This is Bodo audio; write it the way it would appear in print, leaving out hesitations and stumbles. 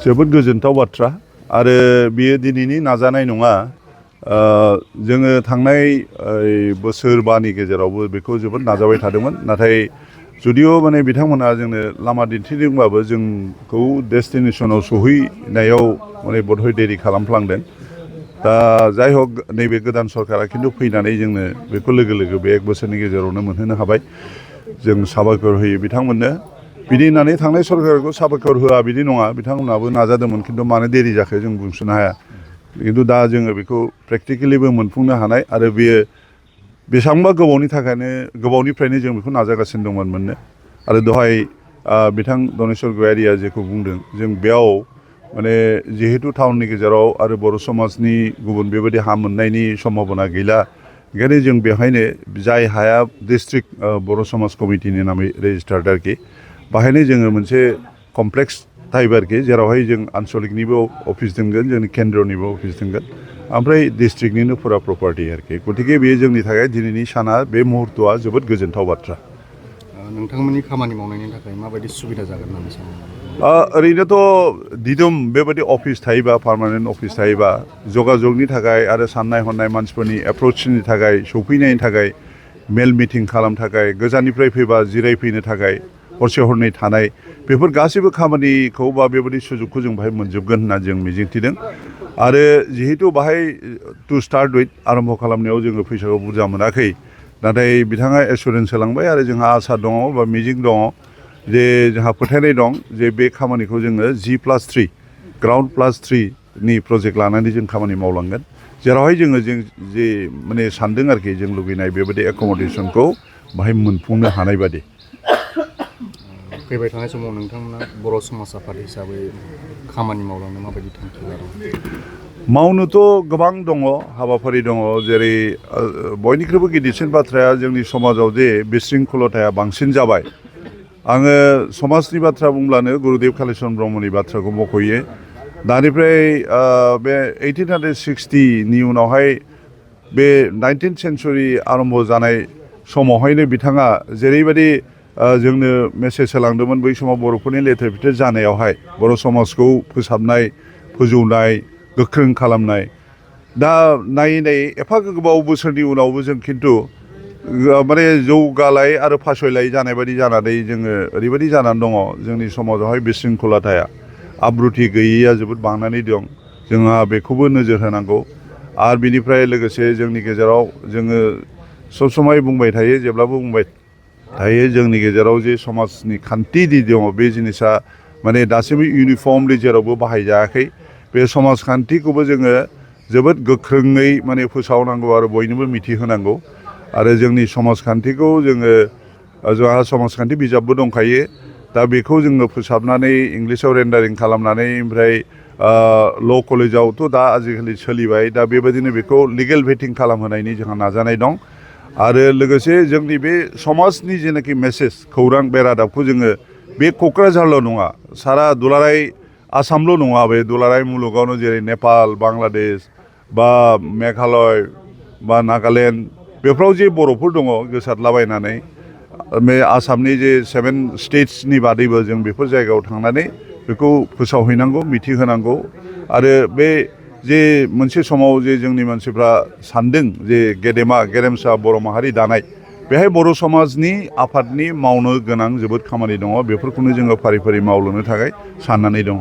जोबोद गोजोनथाव बाथ्रा आरो बियो दिनैनि नाजानाय नङा। जोङो थांनाय बोसोरबानि गेजेरावबो बेखौ जोबोद नाजाबाय थादोंमोन, नाथाय जुदिअ माने बिथांमोना जोंनो लामा दिन्थिदोंबाबो जोंखौ डेस्टिनेसनाव सहैनायाव माने बधय देरि खालामफ्लांदों। दा जाय हक नैबे गोदान सरकारा खिन्थु फैनानै जोंनो बेखौ लोगो लोगो बे 1 बोसोरनि गेजेरावनो मोनहोनो हाबाय। जों साबायखर होयो बिथांमोननो। बिदि होननानै थांनाय सरकारखौ साबायखर होआ बिदि नङा, बिथांमोनाबो नाजादोंमोन, खिन्थु मानो देरि जाखो जों बुंस'नो हाया। खिन्थु दा जोङो बेखौ प्रेक्टिकेलिबो मोनफुंनो हानाय आरो बेयो बेसेबांबा गोबावनिफ्रायनो जों बेखौ नाजागासिनो दंमोन मोननो। आरो दहाय बिथां दनेश्वर गयारिया जेखौ बुंदों, जों बेयाव माने जिहेतु टाउननि गेजेराव आरो बर' समाजनि गुबुन बेबायदि हा मोननायनि सम्भाबना गैला, ओंखायनो जों बेवहायनो जाय हाया डिस्ट्रिक्ट बर' समाज कमिटिनि नामै रेजिस्टार्ड आरोखि, बाहायनो जोङो मोनसे कमप्लेक्स टाइप आरोखि, जेरावहाय जों आनसलिकनिबो अफिस दोनगोन, जोंनि केन्द्रनिबो अफिस दोनगोन, ओमफ्राय डिस्ट्रिक्टनिनो फुरा प्रपार्टि आरोखि। गतिके बेयो जोंनि थाखाय दिनैनि साना बे मुहुर्तआ जोबोद गोजोनथाव बाथ्रा। नोंथांमोननि खामानि मावनायनि थाखाय माबायदि सुबिदा जागोन होननानै सानो? ओरैनोथ' दिदोम बेबायदि अफिस थायोबा, पार्मानेन्ट अफिस थायोबा, जगाजगनि थाखाय आरो साननाय हनाय मानसिफोरनि एप्रचनि थाखाय, सौफैनायनि थाखाय, मेल मिटिं खालामनो थाखाय, गोजाननिफ्राय फैबा जिरायफैनो थाखाय, हरसे हरनै थानाय, बेफोर गासैबो खामानिखौ बा बेबायदि सुजुगखौ जों बाहाय मोनजोबगोन होनना जों मिजिंथिदों। आरो जिहेतु बाहाय टु स्टार्ट उइथ आरम्भ खालामनायाव जोङो फैसाखौ बुरजा मोनाखै, नाथाय बिथाङा एसुरेन्स होलांबाय आरो जोंहा आसा दङ बा मिजिं दङ, जे जोंहा फोथायनाय दं जे बे खामानिखौ जोङो G+3 ग्राउन्ड +3 प्रजेक्ट लानानै जों खामानि मावलांगोन, जेरावहाय जोङो जे माने सानदों आरोखि, जों लुबैनाय बेबायदि एकमडेसनखौ बाहाय मोनफुंनो हानाय बादि। फैबाय थानाय समाव नोंथांमोना बर' समाज आफाद हिसाबै खामानि मावलांनो माबायदि थांखि लादों? मावनोथ' गोबां दङ, हाबाफारि दङ, जेरै बयनिख्रुइबो गिदिरसिन बाथ्राया जोंनि समाजाव जे बिशृंखलताया बांसिन जाबाय। आङो समाजनि बाथ्रा बुंब्लानो गुरुदेव कालिचरन ब्रह्मनि बाथ्राखौ मख'यो। दानिफ्राय बे 1860नि उनावहाय बे 19th सेन्सुरि आरम्भ जानाय समावहायनो बिथाङा जेरैबायदि जोंनो मेसेज होलांदोंमोन, बै समाव बर'फोरनि लेथेर फेथेर जानायावहाय बर' समाजखौ फोसाबनाय, फोजौनाय, गोख्रों खालामनाय। दा नायै नायै एफा गोबाव बोसोरनि उनावबो जों खिन्थु माने जौगालाय आरो फासयलाय जानाय बायदि जानानै जोङो ओरैबायदि जानानै दङ, जोंनि समाजावहाय बिशृंखलताया, आब्रुथि गैयैया जोबोद बांनानै दं। जोंहा बेखौबो नोजोर होनांगौ। आरो बिनिफ्राय लोगोसे जोंनि गेजेराव जोङो सब समाय बुंबाय थायो, जेब्लाबो बुंबाय थायो, जोंनि गेजेराव जे समाजनि खान्थि दङ, बे जिनिसा माने दासिमबो इउनिफर्मलि जेरावबो बाहायजायाखै। बे समाजखान्थिखौबो जोङो जोबोद गोख्रोङै माने फोसावनांगौ आरो बयनोबो मिथिहोनांगौ। आरो जोंनि समाजखान्थिखौ जोंहा समाजखान्थि बिजाबबो दंखायो। दा बेखौ जोङो फोसाबनानै इंलिसाव रेन्डारिं खालामनानै, ओमफ्राय ल' कलेजावथ' दा आजिखालि सोलिबाय। दा बेबायदिनो बेखौ लिगेल भेटिं खालामहोनायनि जोंहा नाजानाय दं। आरो लोगोसे जोंनि बे समाजनि जेनाखि मेसेज, खौरां, बे रादाबखौ जोङो बे क'क्राझारल' नङा, सारा दुलाराय आसामल' नङा, बे दुलाराय मुलुगावनो, जेरै नेपाल, बांलादेश बा मेघालय बा नागालेण्ड, बेफोराव जे बर'फोर दङ गोसारलाबायनानै, बे आसामनि जे 7 स्टेट्सनि बादैबो जों बेफोर जायगायाव थांनानै बेखौ फोसावहैनांगौ, मिथिहोनांगौ। आरो बे जे मोनसे समाव जे जोंनि मानसिफ्रा सानदों जे गेरेमसा बर' माहारि दानाय, बेहाय बर' समाजनि आफादनि मावनो गोनां जोबोद खामानि दङ। बेफोरखौनो जोङो फारि फारि मावलांनो थाखाय साननानै दङ।